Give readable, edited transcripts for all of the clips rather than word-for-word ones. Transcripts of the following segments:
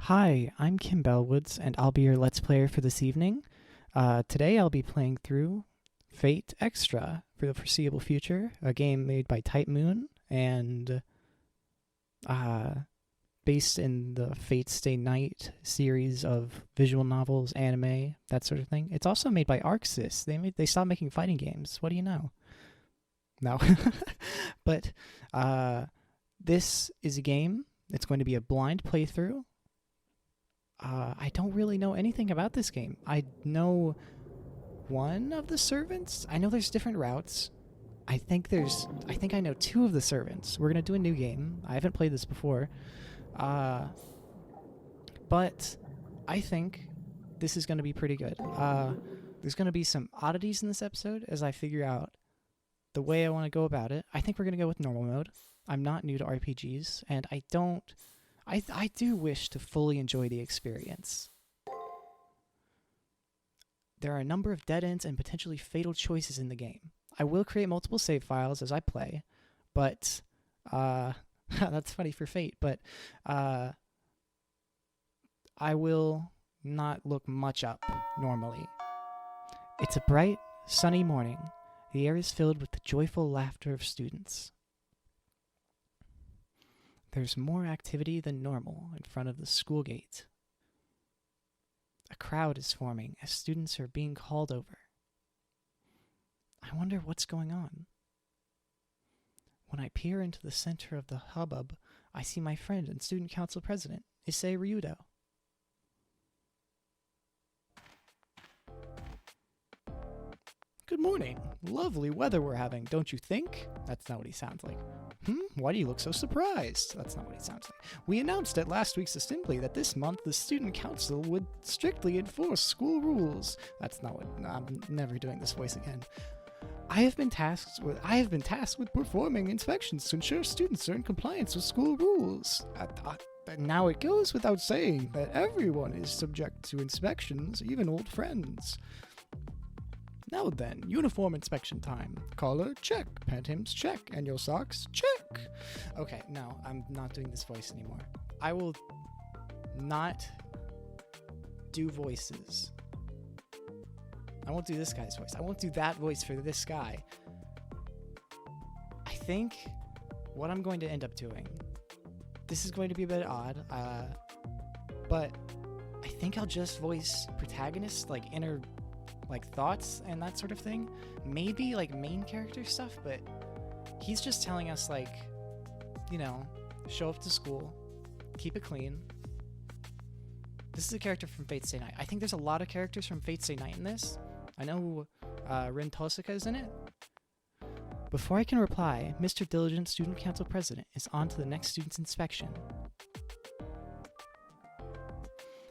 Hi, I'm Kim Bellwoods, and I'll be your Let's Player for this evening. Today I'll be playing through Fate Extra for the foreseeable future, a game made by Type Moon and uh, based in the Fate Stay Night series of visual novels, anime, that sort of thing. It's also made by Arxis. They stopped making fighting games. What do you know? No. But this is a game. It's going to be a blind playthrough. I don't really know anything about this game. I know one of the servants. I know there's different routes. I think I know two of the servants. We're gonna do a new game. I haven't played this before. But I think this is gonna be pretty good. There's gonna be some oddities in this episode as I figure out the way I want to go about it. I think we're gonna go with normal mode. I'm not new to RPGs, and I do wish to fully enjoy the experience. There are a number of dead ends and potentially fatal choices in the game. I will create multiple save files as I play, but that's funny for Fate, but I will not look much up normally. It's a bright, sunny morning. The air is filled with the joyful laughter of students. There's more activity than normal in front of the school gate. A crowd is forming as students are being called over. I wonder what's going on. When I peer into the center of the hubbub, I see my friend and student council president, Issei Ryudo. Good morning. Lovely weather we're having, don't you think? That's not what he sounds like. Why do you look so surprised? That's not what he sounds like. We announced at last week's assembly that this month the student council would strictly enforce school rules. That's not what... I'm never doing this voice again. I have been tasked with performing inspections to ensure students are in compliance with school rules. And now it goes without saying that everyone is subject to inspections, even old friends. Now then, uniform inspection time. Collar, check. Pants, check. And your socks, check. Okay, no, I'm not doing this voice anymore. I will not do voices. I won't do this guy's voice. I won't do that voice for this guy. I think what I'm going to end up doing, this is going to be a bit odd, but I think I'll just voice protagonists, like inner thoughts and that sort of thing. Maybe main character stuff, but he's just telling us show up to school, keep it clean. This is a character from Fate Stay Night. I think there's a lot of characters from Fate Stay Night in this. I know Rin Tosaka is in it. Before I can reply, Mr. Diligent, Student Council President, is on to the next student's inspection.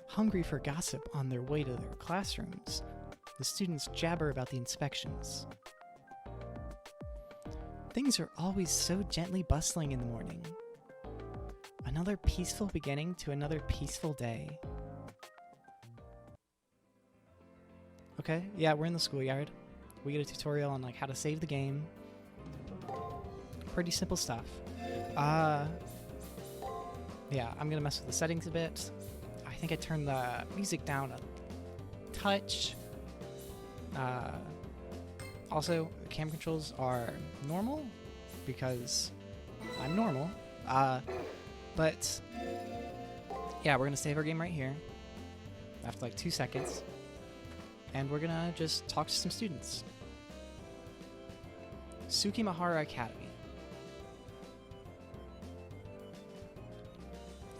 Hungry for gossip on their way to their classrooms, the students jabber about the inspections. Things are always so gently bustling in the morning. Another peaceful beginning to another peaceful day. Okay, yeah, we're in the schoolyard. We get a tutorial on how to save the game. Pretty simple stuff. Yeah, I'm gonna mess with the settings a bit. I think I turned the music down a touch. Also, camera controls are normal because I'm normal. But yeah, we're gonna save our game right here after 2 seconds, and we're gonna just talk to some students. Tsukimahara Academy.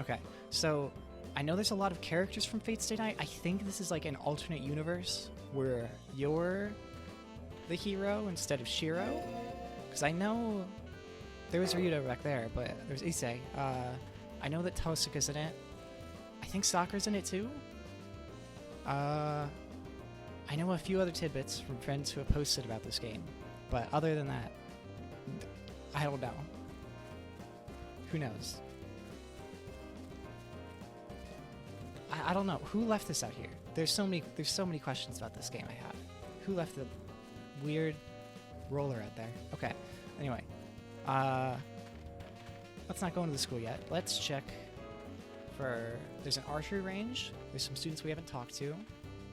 Okay, so I know there's a lot of characters from Fate Stay Night. I think this is an alternate universe where you're the hero instead of Shiro. Because I know there was Ryudo back there, but there's Issei. I know that Tosaka's in it. I think Sakura's in it too. I know a few other tidbits from friends who have posted about this game. But other than that, I don't know. Who knows? I don't know. Who left this out here? There's so many questions about this game I have. Who left the weird roller out there? Okay. Anyway, let's not go into the school yet. Let's check There's an archery range. There's some students we haven't talked to.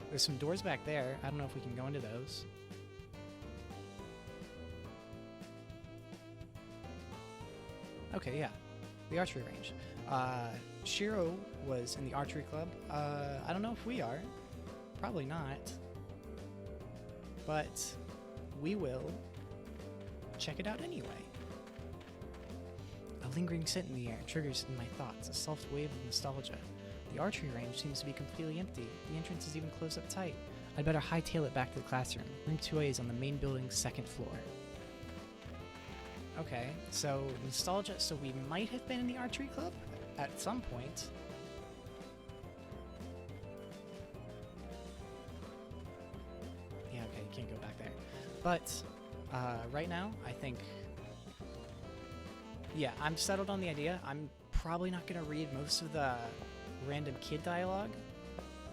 There's some doors back there. I don't know if we can go into those. Okay, yeah. The archery range. Shiro was in the archery club. I don't know if we are. Probably not. But we will check it out anyway. A lingering scent in the air triggers in my thoughts a soft wave of nostalgia. The archery range seems to be completely empty. The entrance is even closed up tight. I'd better hightail it back to the classroom. Room 2A is on the main building's second floor. Okay, so nostalgia. So we might have been in the archery club at some point. Yeah, okay, you can't go back there. But right now, I think... Yeah, I'm settled on the idea. I'm probably not going to read most of the random kid dialogue.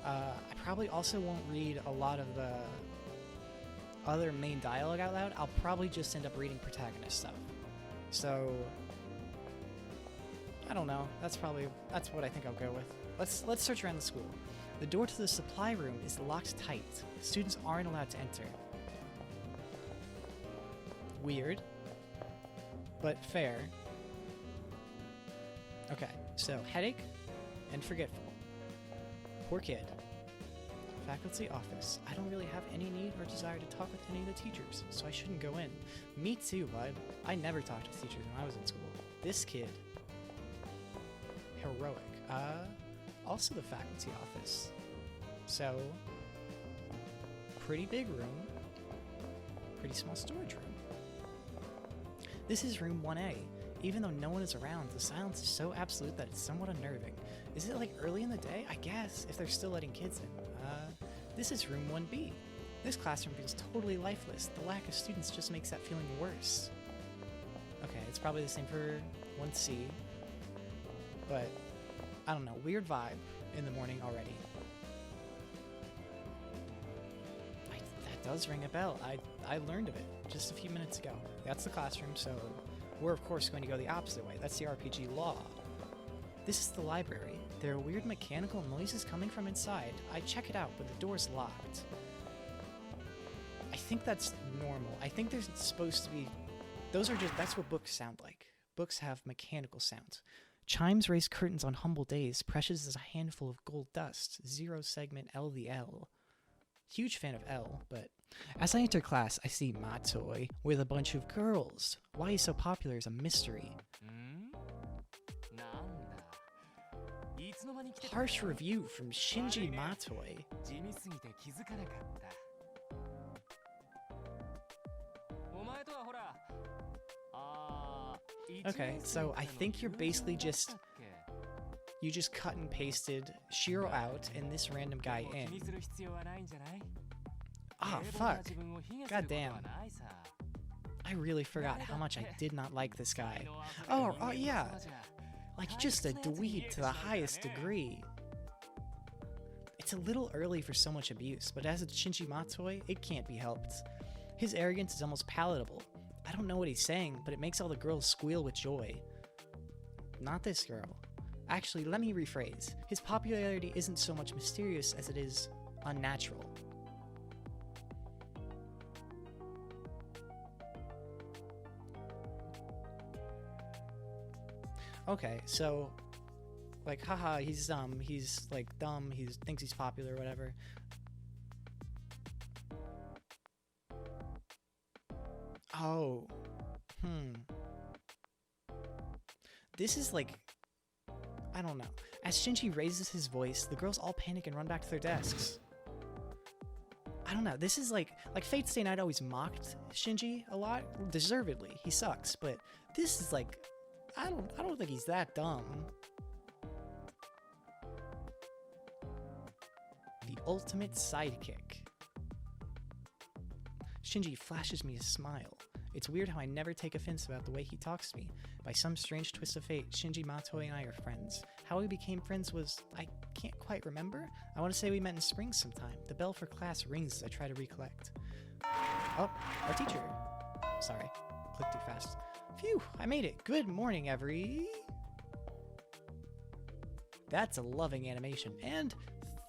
I probably also won't read a lot of the other main dialogue out loud. I'll probably just end up reading protagonist stuff. So, I don't know. That's what I think I'll go with. Let's search around the school. The door to the supply room is locked tight. Students aren't allowed to enter. Weird, but fair. Okay, so headache and forgetful. Poor kid. Faculty office. I don't really have any need or desire to talk with any of the teachers, so I shouldn't go in. Me too, bud. I never talked to teachers when I was in school. This kid. Heroic. Also the faculty office. So, pretty big room. Pretty small storage room. This is room 1A. Even though no one is around, the silence is so absolute that it's somewhat unnerving. Is it like early in the day? I guess, if they're still letting kids in. This is room 1B. This classroom feels totally lifeless. The lack of students just makes that feeling worse. Okay, it's probably the same for 1C. But, I don't know, weird vibe in the morning already. That does ring a bell. I learned of it just a few minutes ago. That's the classroom, so we're of course going to go the opposite way. That's the RPG law. This is the library. There are weird mechanical noises coming from inside. I check it out, but the door's locked. I think that's normal. I think there's supposed to be... that's what books sound like. Books have mechanical sounds. Chimes raise curtains on humble days. Precious as a handful of gold dust. Zero segment L the L. Huge fan of L, but... As I enter class, I see Matou with a bunch of girls. Why he's so popular is a mystery. Harsh review from Shinji Matou. Okay, so I think you're basically just... You just cut and pasted Shiro out and this random guy in. Ah, fuck. Goddamn. I really forgot how much I did not like this guy. Oh, yeah. Like, just a dweeb to the highest degree. It's a little early for so much abuse, but as a Shinji Matou, it can't be helped. His arrogance is almost palatable. I don't know what he's saying, but it makes all the girls squeal with joy. Not this girl. Actually, let me rephrase. His popularity isn't so much mysterious as it is unnatural. Okay, so, like, haha, he's dumb, he thinks he's popular, whatever. Oh, This is like, I don't know. As Shinji raises his voice, the girls all panic and run back to their desks. I don't know, this is like Fate Stay Night always mocked Shinji a lot, deservedly, he sucks, but this is like, I don't think he's that dumb. The ultimate sidekick. Shinji flashes me a smile. It's weird how I never take offense about the way he talks to me. By some strange twist of fate, Shinji Matou and I are friends. How we became friends was, I can't quite remember. I want to say we met in spring sometime. The bell for class rings as I try to recollect. Oh, our teacher. Sorry, clicked too fast. Phew, I made it. Good morning, That's a loving animation. And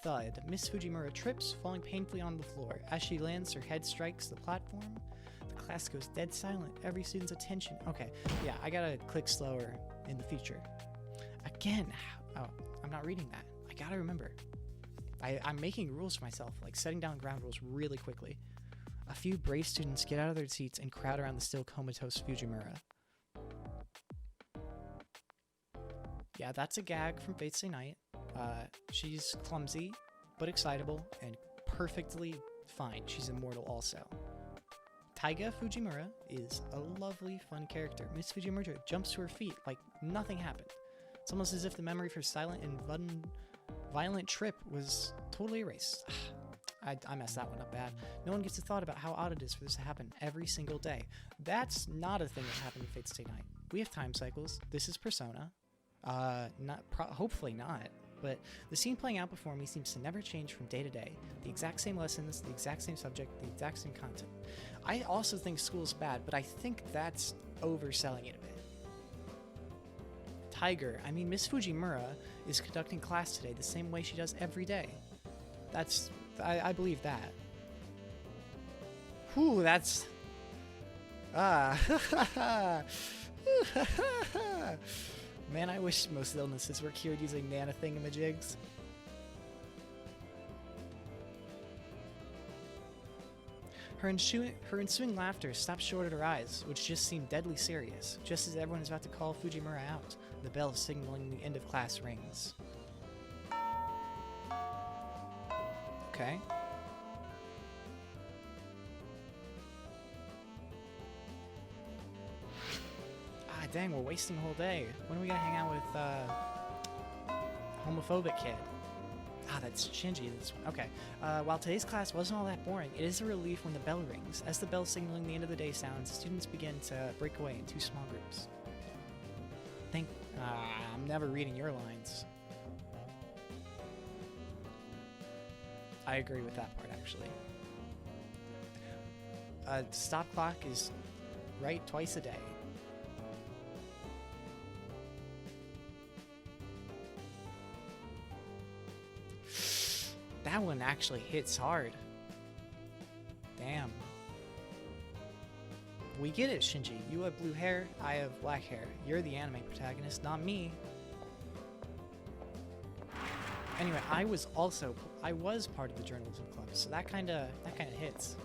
thud. Miss Fujimura trips, falling painfully on the floor. As she lands, her head strikes the platform. The class goes dead silent. Every student's attention. Okay, yeah, I gotta click slower in the future. Again, oh, I'm not reading that. I gotta remember. I'm making rules for myself, like setting down ground rules really quickly. A few brave students get out of their seats and crowd around the still comatose Fujimura. Yeah, that's a gag from Fate Stay Night. She's clumsy, but excitable, and perfectly fine. She's immortal also. Taiga Fujimura is a lovely, fun character. Miss Fujimura jumps to her feet like nothing happened. It's almost as if the memory of her silent and violent trip was totally erased. I messed that one up bad. No one gets a thought about how odd it is for this to happen every single day. That's not a thing that happened in Fate Stay Night. We have time cycles. This is Persona. Hopefully not. But the scene playing out before me seems to never change from day to day. The exact same lessons, the exact same subject, the exact same content. I also think school's bad, but I think that's overselling it a bit. Tiger, I mean, Miss Fujimura is conducting class today the same way she does every day. I believe that. Whew, that's... Man, I wish most illnesses were cured using nano-thingamajigs. Her ensuing laughter stops short at her eyes, which just seem deadly serious, just as everyone is about to call Fujimura out. The bell signaling the end of class rings. Okay. Ah, dang, we're wasting a whole day. When are we gonna hang out with, homophobic kid? Ah, that's Shinji, this one. Okay. While today's class wasn't all that boring, it is a relief when the bell rings. As the bell signaling the end of the day sounds, students begin to break away in two small groups. I'm never reading your lines. I agree with that part, actually. Stop clock is right twice a day. That one actually hits hard. Damn. We get it, Shinji. You have blue hair, I have black hair. You're the anime protagonist, not me. Anyway, I was part of the journalism club, so that kinda hits.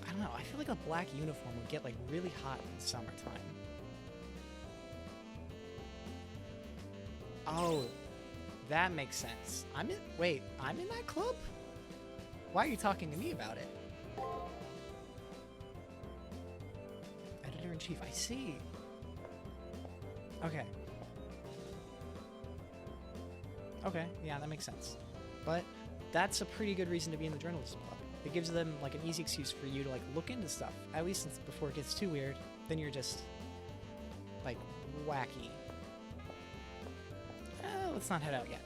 I don't know, I feel like a black uniform would get like really hot in the summertime. Oh, that makes sense. I'm in that club? Why are you talking to me about it? Editor-in-chief, I see. Okay. Okay, yeah, that makes sense. But that's a pretty good reason to be in the journalism club. It gives them like an easy excuse for you to like look into stuff, at least before it gets too weird. Then you're just like wacky. Let's not head out yet.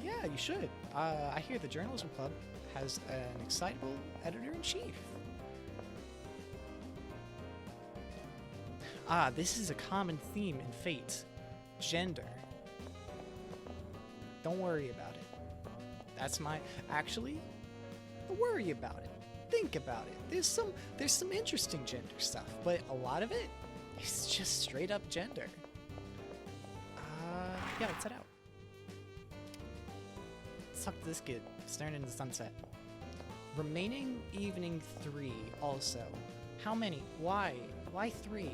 Yeah, you should. I hear the journalism club has an excitable editor-in-chief. Ah, this is a common theme in Fate. Gender. Don't worry about it. That's my... Actually, worry about it. Think about it. There's some interesting gender stuff, but a lot of it is just straight up gender. Yeah, let's head out. Let's talk to this kid, staring into the sunset. Remaining evening 3 also. How many? Why? Why 3?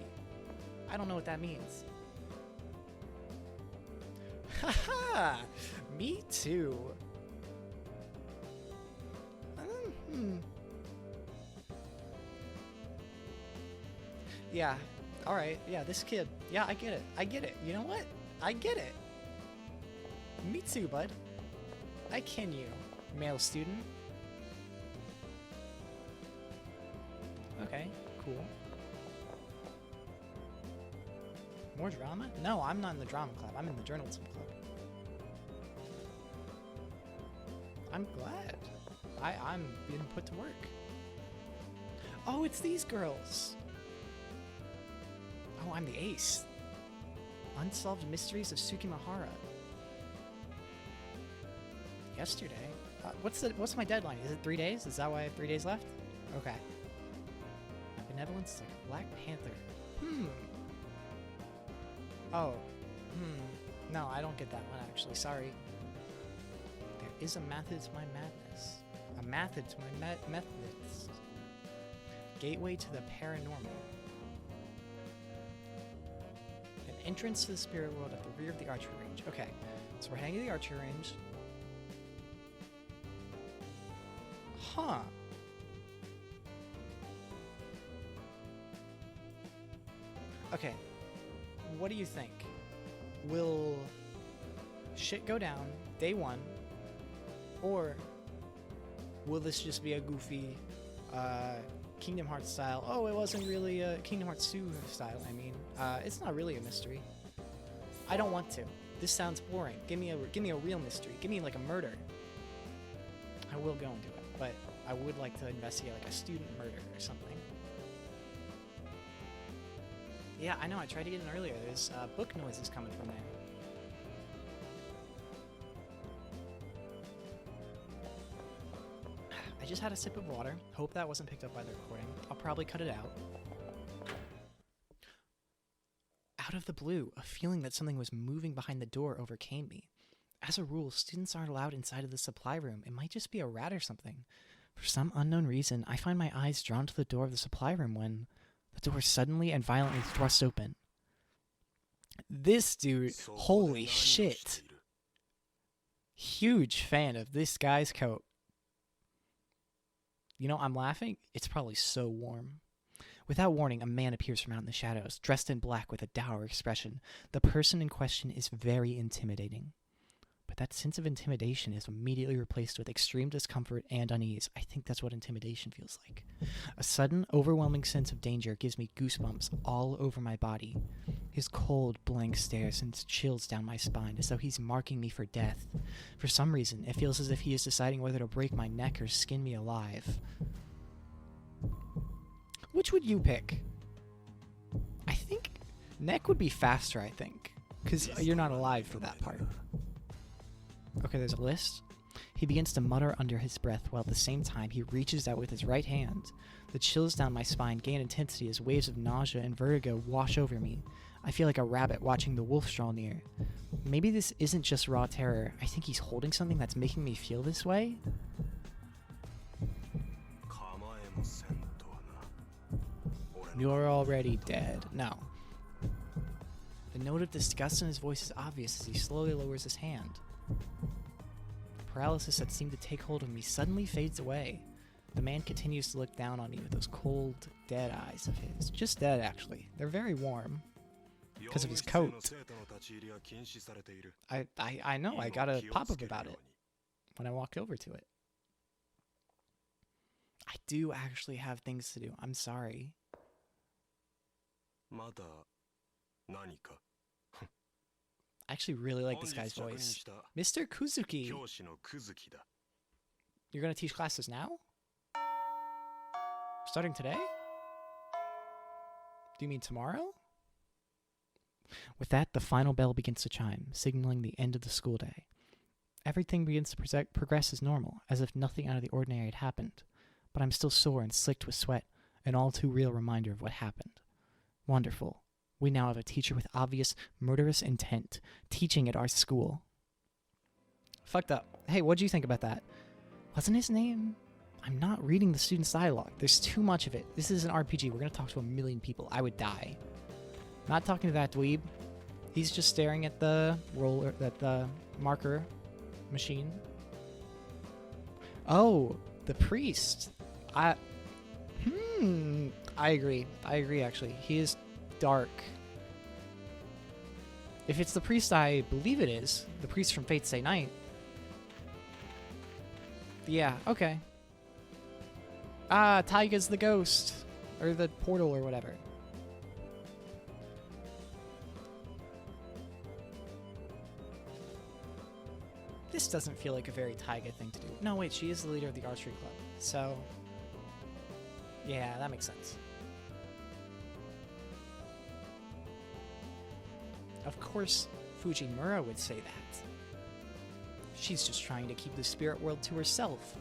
I don't know what that means. Haha! Me too. Yeah. Alright. Yeah, this kid. Yeah, I get it. I get it. You know what? I get it. Me too, bud. I ken you, male student. Okay, cool. More drama? No, I'm not in the drama club. I'm in the journalism club. I'm glad. I'm being put to work. Oh, it's these girls. Oh, I'm the ace. Unsolved Mysteries of Tsukimahara. Yesterday? What's my deadline? Is it 3 days? Is that why I have 3 days left? Okay. Benevolence is like a Black Panther. Oh. No, I don't get that one, actually. Sorry. There is a method to my madness. A method to my methods. Gateway to the paranormal. An entrance to the spirit world at the rear of the archery range. Okay, so we're heading to the archery range. Huh. Okay, what do you think? Will shit go down day one, or will this just be a goofy Kingdom Hearts style? Oh, it wasn't really a Kingdom Hearts 2 style. I mean, it's not really a mystery. I don't want to. This sounds boring. Give me a real mystery. Give me like a murder. I will go and do it, but I would like to investigate like a student murder or something. Yeah, I know. I tried to get in earlier. There's book noises coming from there. I just had a sip of water. Hope that wasn't picked up by the recording. I'll probably cut it out. Out of the blue, a feeling that something was moving behind the door overcame me. As a rule, students aren't allowed inside of the supply room. It might just be a rat or something. For some unknown reason, I find my eyes drawn to the door of the supply room when the door suddenly and violently thrust open. This dude, holy shit. Huge fan of this guy's coat. You know, I'm laughing. It's probably so warm. Without warning, a man appears from out in the shadows, dressed in black with a dour expression. The person in question is very intimidating. But that sense of intimidation is immediately replaced with extreme discomfort and unease. I think that's what intimidation feels like. A sudden, overwhelming sense of danger gives me goosebumps all over my body. His cold, blank stare sends chills down my spine as though he's marking me for death. For some reason, it feels as if he is deciding whether to break my neck or skin me alive. Which would you pick? I think neck would be faster, I think. Because you're not alive for that part. Okay, there's a list. He begins to mutter under his breath while at the same time he reaches out with his right hand. The chills down my spine gain intensity as waves of nausea and vertigo wash over me. I feel like a rabbit watching the wolf draw near. Maybe this isn't just raw terror. I think he's holding something that's making me feel this way. You're already dead. No. The note of disgust in his voice is obvious as he slowly lowers his hand. The paralysis that seemed to take hold of me suddenly fades away. The man continues to look down on me with those cold, dead eyes of his. Just dead, actually. They're very warm. Because of his coat. I know, I got a pop-up about it when I walked over to it. I do actually have things to do. I'm sorry. I actually really like this guy's voice. Mr. Kuzuki. You're going to teach classes now? Starting today? Do you mean tomorrow? With that, the final bell begins to chime, signaling the end of the school day. Everything begins to progress as normal, as if nothing out of the ordinary had happened. But I'm still sore and slicked with sweat, an all too real reminder of what happened. Wonderful. We now have a teacher with obvious murderous intent teaching at our school. Fucked up. Hey, what'd you think about that? Wasn't his name? I'm not reading the student's dialogue. There's too much of it. This is an RPG. We're going to talk to 1 million people. I would die. Not talking to that dweeb. He's just staring at the roller, at the marker machine. Oh, the priest. I agree. I agree, actually. He is dark. If it's the priest I believe it is, the priest from Fate Stay Night. Yeah, okay. Ah, Taiga's the ghost. Or the portal or whatever. This doesn't feel like a very Taiga thing to do. No, wait, she is the leader of the archery club. So, Yeah, that makes sense. Of course, Fujimura would say that. She's just trying to keep the spirit world to herself.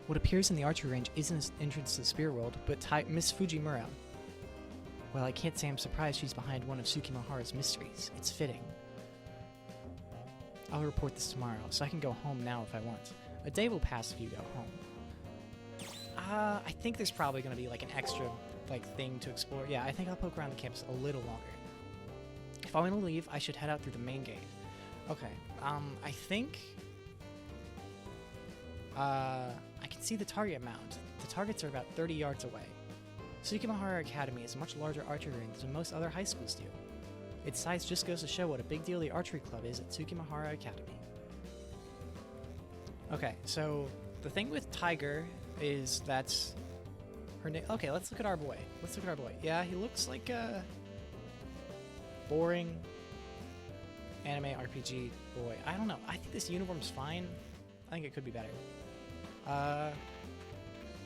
What appears in the archery range isn't an entrance to the spirit world, but Miss Fujimura. Well, I can't say I'm surprised she's behind one of Tsukimahara's mysteries. It's fitting. I'll report this tomorrow, so I can go home now if I want. A day will pass if you go home. I think there's probably going to be like an extra thing to explore. Yeah, I think I'll poke around the campus a little longer. If I want to leave, I should head out through the main gate. Okay, I think... I can see the target mound. The targets are about 30 yards away. Tsukimahara Academy is a much larger archery ring than most other high schools do. Its size just goes to show what a big deal the archery club is at Tsukimahara Academy. Okay, so the thing with Tiger is that's her name. Okay, let's look at our boy. Yeah, he looks like a boring anime RPG boy. I don't know. I think this uniform's fine. I think it could be better. I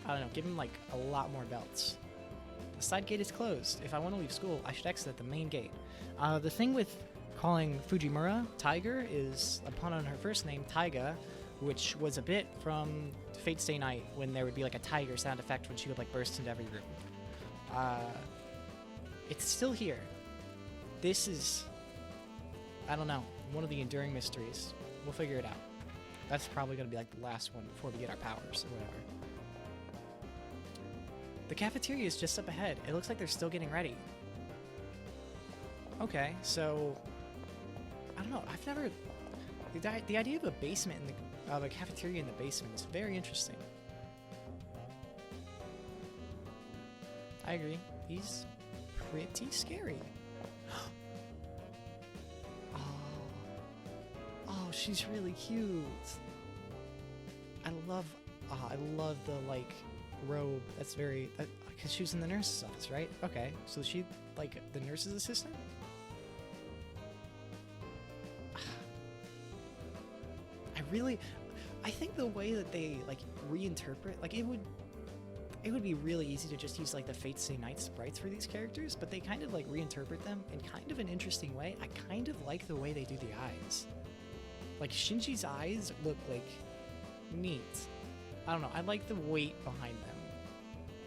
don't know. Give him like a lot more belts. The side gate is closed. If I want to leave school, I should exit at the main gate. The thing with calling Fujimura Tiger is a pun on her first name, Taiga, which was a bit from Fate Stay Night when there would be like a tiger sound effect when she would like burst into every room. It's still here. This is, I don't know, one of the enduring mysteries. We'll figure it out. That's probably going to be like the last one before we get our powers or whatever. The cafeteria is just up ahead. It looks like they're still getting ready. Okay, so I don't know. I've never the idea of a basement of a cafeteria in the basement is very interesting. I agree. He's pretty scary. Oh, she's really cute. I love the like robe. That's very because she was in the nurse's office, right? Okay, so she like the nurse's assistant. I think the way that they like reinterpret, like it would be really easy to just use like the Fate Stay Night sprites for these characters, but they kind of like reinterpret them in kind of an interesting way. I kind of like the way they do the eyes. Like Shinji's eyes look like neat. I don't know. I like the weight behind them.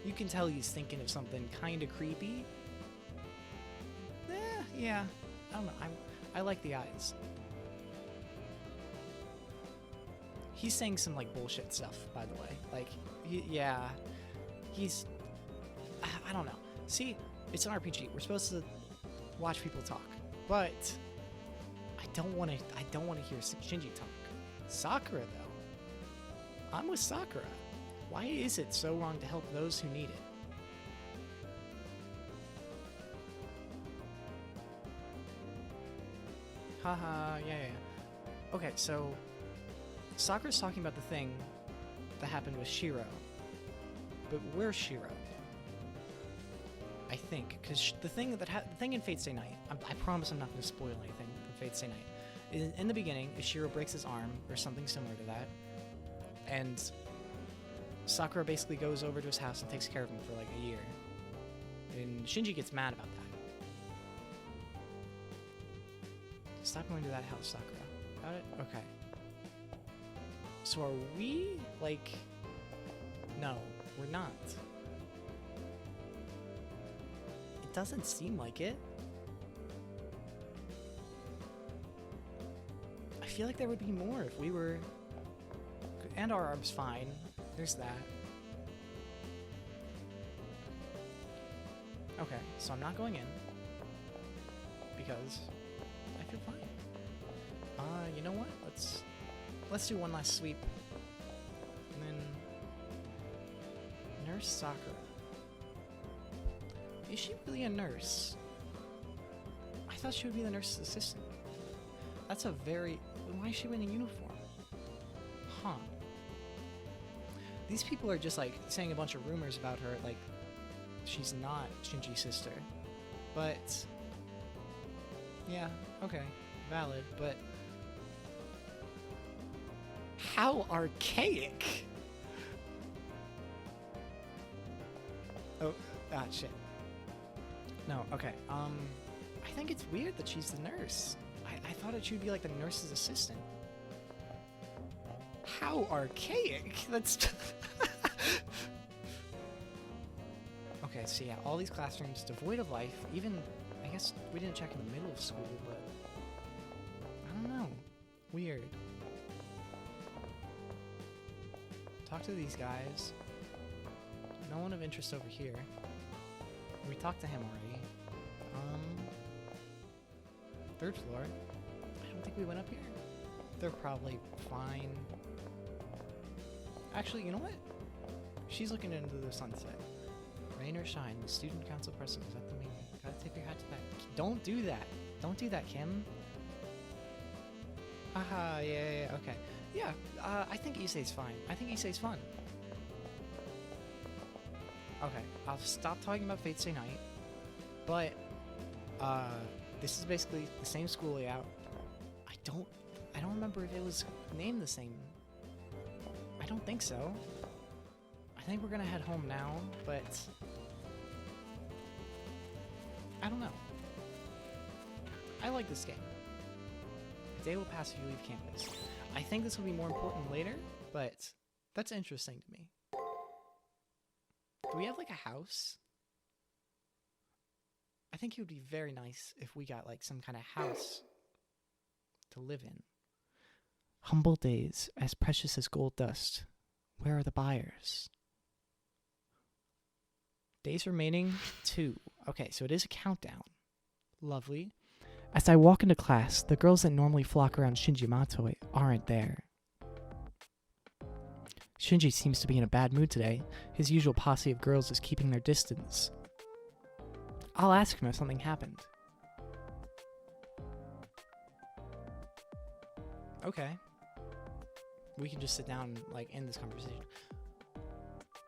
You can tell he's thinking of something kind of creepy. Yeah. I don't know. I like the eyes. He's saying some like bullshit stuff, by the way. Like, he's. I don't know. See, it's an RPG. We're supposed to watch people talk, but I don't want to hear Shinji talk. Sakura, though. I'm with Sakura. Why is it so wrong to help those who need it? Haha, yeah. Okay, so Sakura's talking about the thing that happened with Shiro. But where's Shiro? I think, because the thing in Fate Stay Night, I promise I'm not going to spoil anything from Fate Stay Night. In the beginning, Shiro breaks his arm, or something similar to that, and Sakura basically goes over to his house and takes care of him for like a year. And Shinji gets mad about that. Stop going to that house, Sakura. Got it? Okay. So are we, like... No, we're not. It doesn't seem like it. I feel like there would be more if we were... And our arm's fine. There's that. Okay, so I'm not going in. Because I feel fine. You know what? Let's do one last sweep. And then... Nurse Sakura. Is she really a nurse? I thought she would be the nurse's assistant. That's a very... Why is she wearing a uniform? Huh. These people are just like saying a bunch of rumors about her, like she's not Shinji's sister. But yeah, okay, valid, but How archaic! Oh, shit. No, okay, I think it's weird that she's the nurse. I thought it should be like the nurse's assistant. How archaic! That's... Okay, so yeah, all these classrooms devoid of life. Even, I guess we didn't check in the middle of school, but... I don't know. Weird. Talk to these guys. No one of interest over here. We talked to him already. Third floor. I don't think we went up here. They're probably fine. Actually, you know what? She's looking into the sunset. Rain or shine, the student council president is at the meeting. Gotta tip your hat to that. Don't do that. Don't do that, Kim. Aha, yeah, okay. Yeah, I think Issei's fine. I think Issei's fun. Okay, I'll stop talking about Fate Stay Night. But, this is basically the same school layout. I don't remember if it was named the same. I don't think so. I think we're gonna head home now, but... I don't know. I like this game. A day will pass if you leave campus. I think this will be more important later, but that's interesting to me. Do we have like a house? I think it would be very nice if we got like some kind of house to live in. Humble days, as precious as gold dust. Where are the buyers? Days remaining, 2. Okay, so it is a countdown. Lovely. As I walk into class, the girls that normally flock around Shinji Matou aren't there. Shinji seems to be in a bad mood today. His usual posse of girls is keeping their distance. I'll ask him if something happened. Okay. We can just sit down and, like, end this conversation.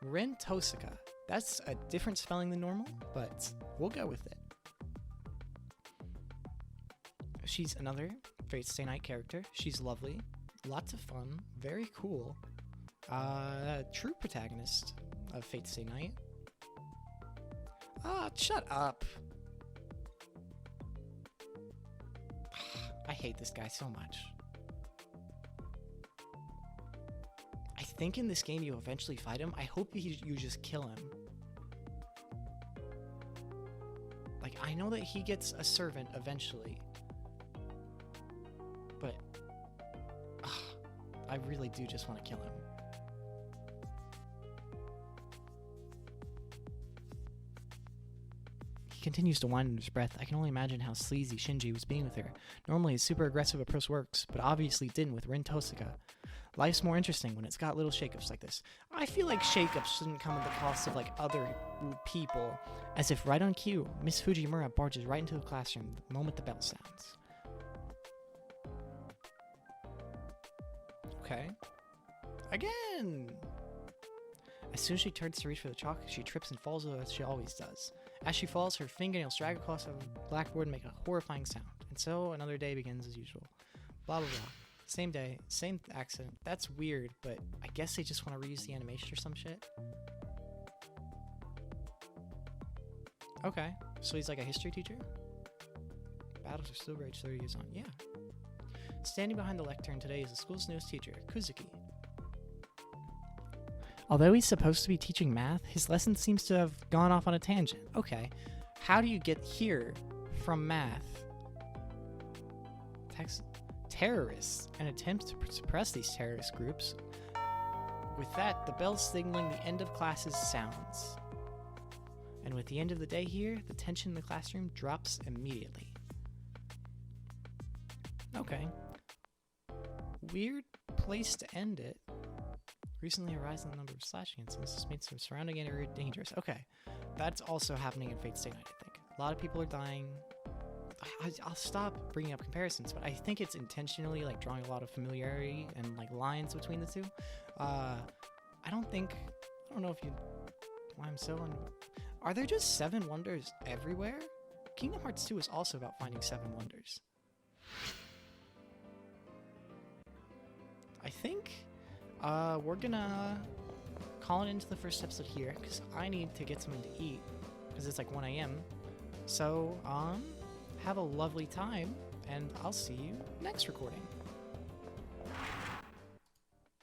Rin Tosaka. That's a different spelling than normal, but we'll go with it. She's another Fate Stay Night character. She's lovely. Lots of fun. Very cool. True protagonist of Fate Stay Night. Shut up. I hate this guy so much. I think in this game you eventually fight him. I hope you just kill him. Like, I know that he gets a servant eventually. But I really do just want to kill him. He continues to whine under his breath. I can only imagine how sleazy Shinji was being with her. Normally his super aggressive approach works, but obviously didn't with Rin Tosaka. Life's more interesting when it's got little shakeups like this. I feel like shakeups shouldn't come at the cost of, like, other people. As if right on cue, Miss Fujimura barges right into the classroom the moment the bell sounds. Okay. Again! As soon as she turns to reach for the chalk, she trips and falls as she always does. As she falls, her fingernails drag across the blackboard and make a horrifying sound. And so, another day begins as usual. Blah, blah, blah. Same day, same accident. That's weird, but I guess they just want to reuse the animation or some shit. Okay, so he's like a history teacher? Battles are still raged 30 years on. Yeah. Standing behind the lectern today is the school's newest teacher, Kuzuki. Although he's supposed to be teaching math, his lesson seems to have gone off on a tangent. Okay, how do you get here from math? Terrorists, an attempt to suppress these terrorist groups. With that, the bell signaling the end of classes sounds. And with the end of the day here, the tension in the classroom drops immediately. Okay. Weird place to end it. Recently a rise in the number of slashing incidents has made some surrounding area dangerous. Okay. That's also happening in Fate Stay Night, I think. A lot of people are dying. I'll stop bringing up comparisons, but I think it's intentionally, like, drawing a lot of familiarity and, like, lines between the two. I don't know if you... Why I'm so... Are there just 7 wonders everywhere? Kingdom Hearts 2 is also about finding 7 wonders. I think we're gonna call it into the first episode here, because I need to get something to eat, because it's like 1 a.m. So, have a lovely time, and I'll see you next recording.